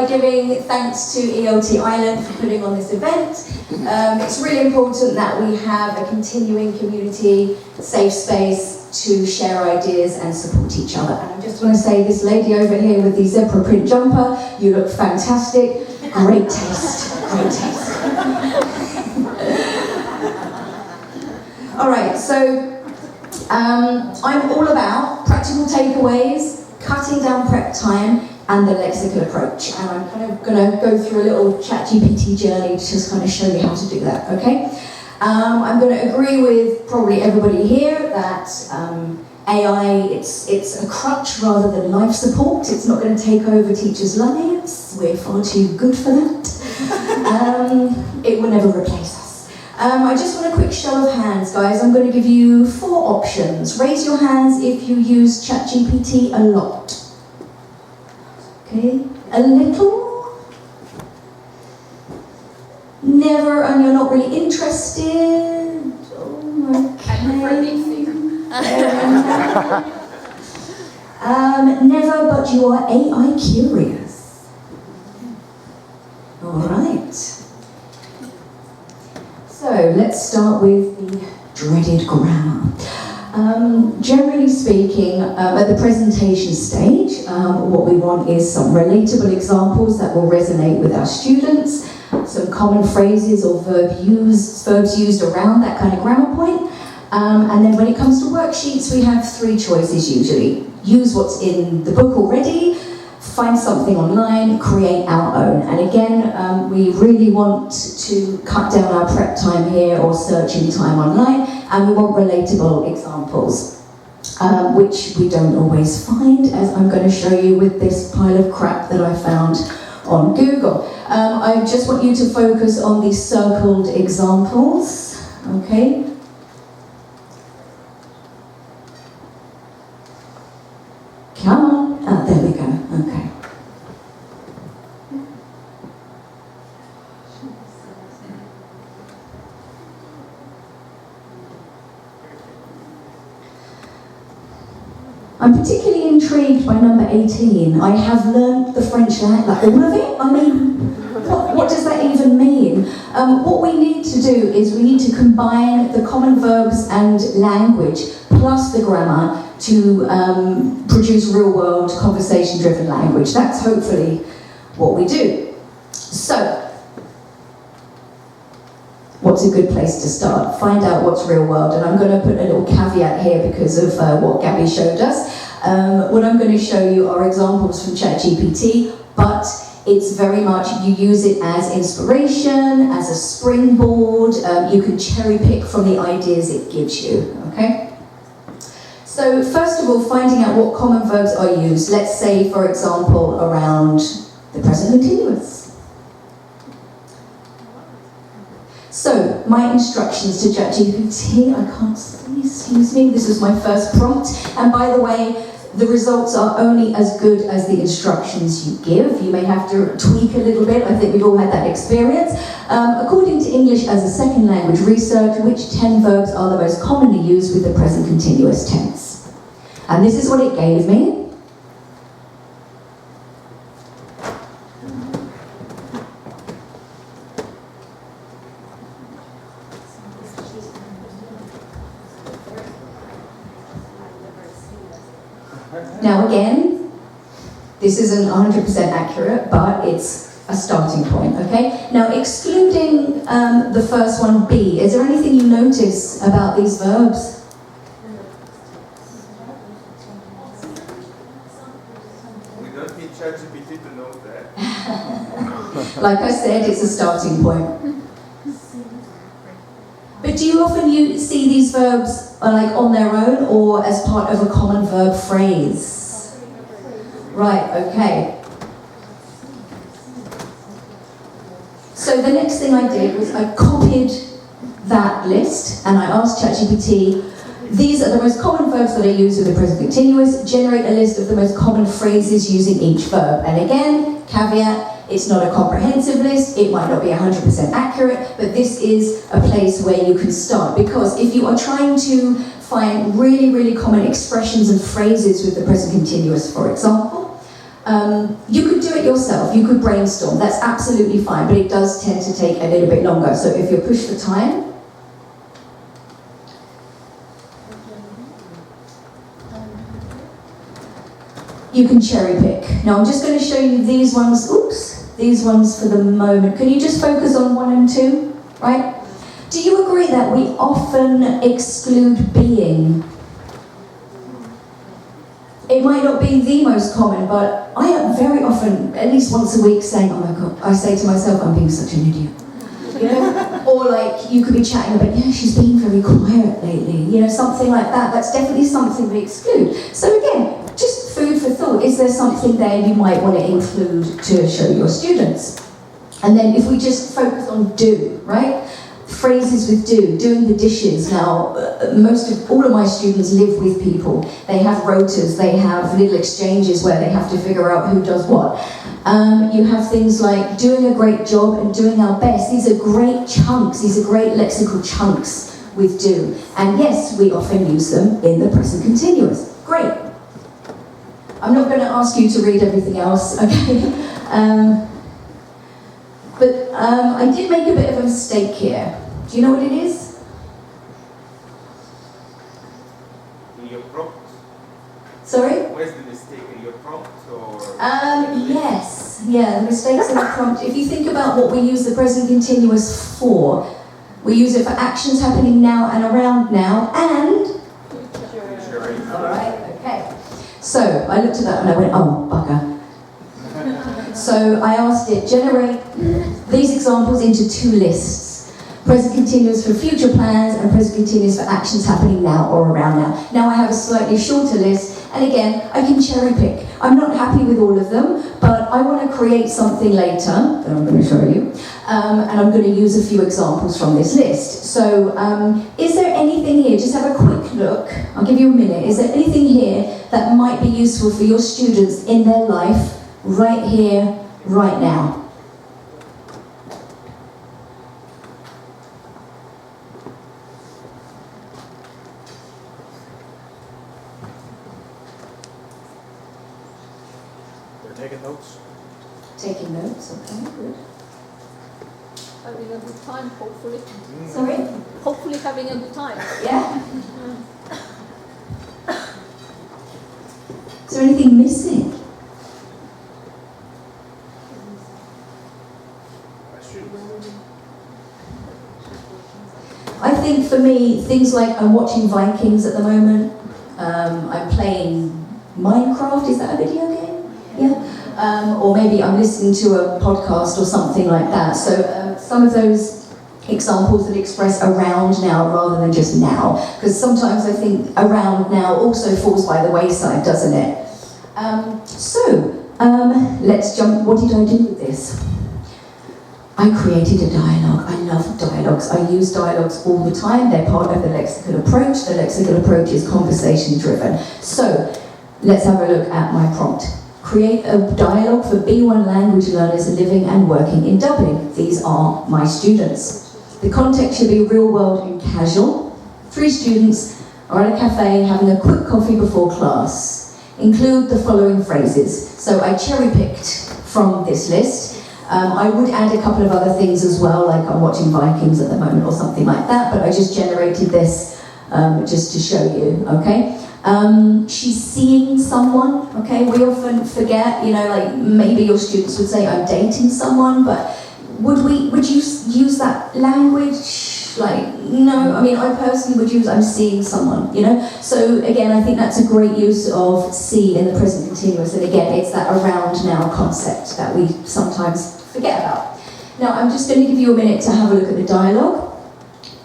by giving thanks to ELT Ireland for putting on this event. It's really important that we have a continuing community, safe space to share ideas and support each other. And I just want to say, this lady over here with the zebra print jumper, you look fantastic. Great taste, great taste. All right, so I'm all about practical takeaways, cutting down prep time, and the lexical approach. And I'm kind of going to go through a little Chat GPT journey to just kind of show you how to do that, okay? I'm going to agree with probably everybody here that AI, it's a crutch rather than life support. It's not going to take over teachers' lives. We're far too good for that. It will never replace us. I just want a quick show of hands, guys. I'm going to give you 4 options. Raise your hands if you use Chat GPT a lot. Okay, a little? Never, and you're not really interested? Oh, okay. Never, but you are AI curious. All right. So let's start with the dreaded grammar. Generally speaking, at the presentation stage, what we want is some relatable examples that will resonate with our students, some common phrases or verbs used around that kind of grammar point. And then when it comes to worksheets, we have 3 choices usually. Use what's in the book already, find something online, create our own. And again, we really want to cut down our prep time here or searching time online, and we want relatable examples, which we don't always find, as I'm going to show you with this pile of crap that I found on Google. I just want you to focus on these circled examples, okay? Come on. Ah, there we go. Okay. I'm particularly intrigued by number 18. I have learned the French language, like all of it. I mean, what does that even mean? What we need to do is we need to combine the common verbs and language plus the grammar to produce real-world, conversation-driven language. That's hopefully what we do. So, what's a good place to start? Find out what's real-world, and I'm going to put a little caveat here because of what Gabby showed us. What I'm going to show you are examples from Chat GPT, but it's very much, you use it as inspiration, as a springboard. You can cherry pick from the ideas it gives you, okay? So first of all, finding out what common verbs are used. Let's say, for example, around the present continuous. So, my instructions to ChatGPT, I can't see, excuse me, this is my first prompt. And by the way, the results are only as good as the instructions you give. You may have to tweak a little bit. I think we've all had that experience. According to English as a second language research, which 10 verbs are the most commonly used with the present continuous tense? And this is what it gave me. Now again, this isn't 100% accurate, but it's a starting point, okay? Now excluding the first one, be, is there anything you notice about these verbs? We don't need Chat GPT to know that. Like I said, it's a starting point. But do you often see these verbs like on their own or as part of a common verb phrase? Right, okay. So the next thing I did was I copied that list and I asked ChatGPT, these are the most common verbs that I use with the present continuous, generate a list of the most common phrases using each verb. And again, caveat, it's not a comprehensive list, it might not be 100% accurate, but this is a place where you can start. Because if you are trying to find really, really common expressions and phrases with the present continuous, for example, You could do it yourself, you could brainstorm, that's absolutely fine, but it does tend to take a little bit longer. So if you're pushed for time, you can cherry pick. Now I'm just going to show you these ones, these ones for the moment. Can you just focus on 1 and 2, right? Do you agree that we often exclude being? It might not be the most common, but I am very often, at least once a week, saying, oh my God, I say to myself, I'm being such an idiot. You know? Or like, you could be chatting about, yeah, she's been very quiet lately. You know, something like that. That's definitely something we exclude. So again, just food for thought. Is there something there you might want to include to show your students? And then if we just focus on do, right? Phrases with do, doing the dishes. Now, all of my students live with people. They have rotas, they have little exchanges where they have to figure out who does what. You have things like doing a great job and doing our best. These are great chunks, these are great lexical chunks with do. And yes, we often use them in the present continuous. Great. I'm not going to ask you to read everything else, okay? But I did make a bit of a mistake here. Do you know what it is? In your prompt? Sorry? Where's the mistake? In your prompt or? Yes. Yeah, the mistakes in the prompt. If you think about what we use the present continuous for, we use it for actions happening now and around now and... Future. Alright, okay. So, I looked at that and I went, oh, bugger. So I asked it, generate these examples into 2 lists. Present continuous for future plans and present continuous for actions happening now or around now. Now I have a slightly shorter list, and again, I can cherry pick. I'm not happy with all of them, but I want to create something later that I'm going to show you, and I'm going to use a few examples from this list. So is there anything here, just have a quick look, I'll give you a minute, is there anything here that might be useful for your students in their life right here, right now? They're taking notes. Taking notes, okay, good. Having a good time, hopefully. Sorry? Hopefully having a good time. Yeah? Is there anything missing? I think for me, things like I'm watching Vikings at the moment, I'm playing Minecraft, is that a video game? Yeah. Or maybe I'm listening to a podcast or something like that. So some of those examples that express around now rather than just now, because sometimes I think around now also falls by the wayside, doesn't it? Let's jump. What did I do with this? I created a dialogue. I love dialogues. I use dialogues all the time. They're part of the lexical approach. The lexical approach is conversation driven. So let's have a look at my prompt. Create a dialogue for B1 language learners living and working in Dublin. These are my students. The context should be real world and casual. 3 students are at a cafe having a quick coffee before class. Include the following phrases. So I cherry picked from this list. I would add a couple of other things as well, like I'm watching Vikings at the moment or something like that, but I just generated this just to show you, okay? She's seeing someone, okay? We often forget, you know, like maybe your students would say I'm dating someone, but would you use that language? Like, no, I mean, I personally would use I'm seeing someone, you know? So again, I think that's a great use of see in the present continuous, and again, it's that around now concept that we sometimes forget about. Now, I'm just going to give you a minute to have a look at the dialogue.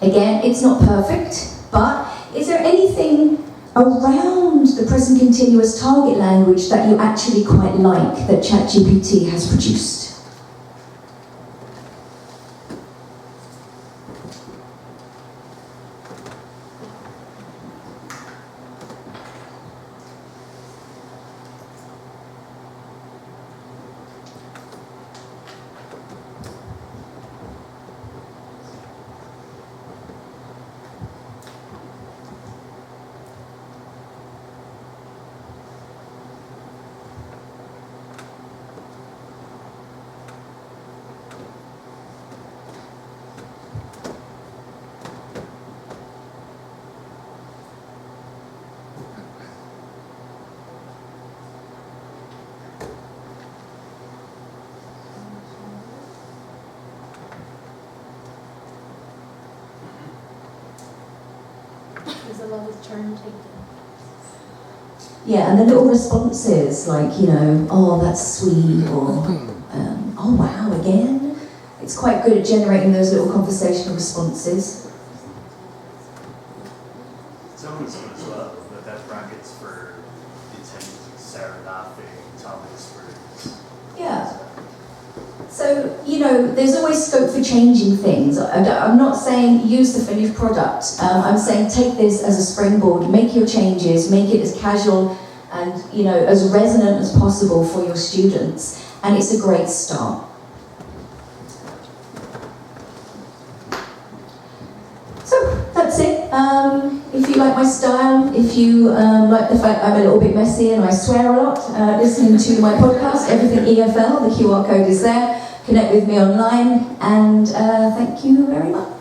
Again, it's not perfect, but is there anything around the present continuous target language that you actually quite like that Chat GPT has produced? There's a lot of turn taking. Yeah, and the little responses like, oh, that's sweet, or oh, wow, again. It's quite good at generating those little conversational responses. Someone's good as well, but that brackets for the attendees, like Sarah laughing, Thomas for. Yeah. So, there's always scope for changing things. I'm not saying use the finished product. I'm saying take this as a springboard, make your changes, make it as casual and, as resonant as possible for your students. And it's a great start. So, that's it. If you like my style, if you like the fact I'm a little bit messy and I swear a lot, listening to my podcast, Everything EFL, the QR code is there. Connect with me online, and thank you very much.